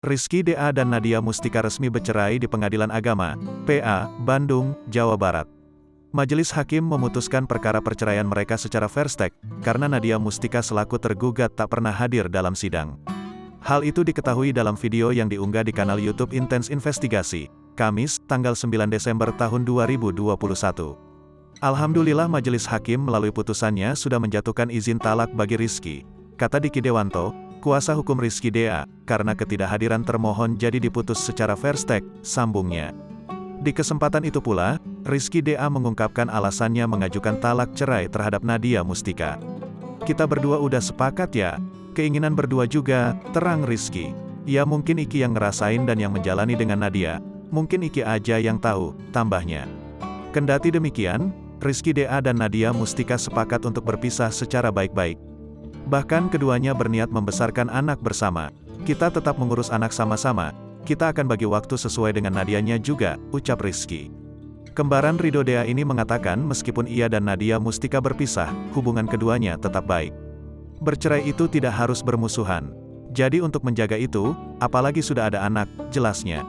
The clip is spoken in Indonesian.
Rizky DA dan Nadia Mustika resmi bercerai di Pengadilan Agama, PA, Bandung, Jawa Barat. Majelis Hakim memutuskan perkara perceraian mereka secara fair stake, karena Nadia Mustika selaku tergugat tak pernah hadir dalam sidang. Hal itu diketahui dalam video yang diunggah di kanal YouTube Intens Investigasi, Kamis, tanggal 9 Desember tahun 2021. Alhamdulillah Majelis Hakim melalui putusannya sudah menjatuhkan izin talak bagi Rizky, kata Diki Dewanto, kuasa hukum Rizky DA, karena ketidakhadiran termohon jadi diputus secara fair stake, sambungnya. Di kesempatan itu pula, Rizky DA mengungkapkan alasannya mengajukan talak cerai terhadap Nadia Mustika. Kita berdua udah sepakat ya, keinginan berdua juga, terang Rizky. Ya mungkin Iki yang ngerasain dan yang menjalani dengan Nadia, mungkin Iki aja yang tahu, tambahnya. Kendati demikian, Rizky DA dan Nadia Mustika sepakat untuk berpisah secara baik-baik. Bahkan keduanya berniat membesarkan anak bersama. Kita tetap mengurus anak sama-sama, kita akan bagi waktu sesuai dengan Nadianya juga, ucap Rizky. Kembaran Ridho Dea ini mengatakan meskipun ia dan Nadia Mustika berpisah, hubungan keduanya tetap baik. Bercerai itu tidak harus bermusuhan. Jadi untuk menjaga itu, apalagi sudah ada anak, jelasnya.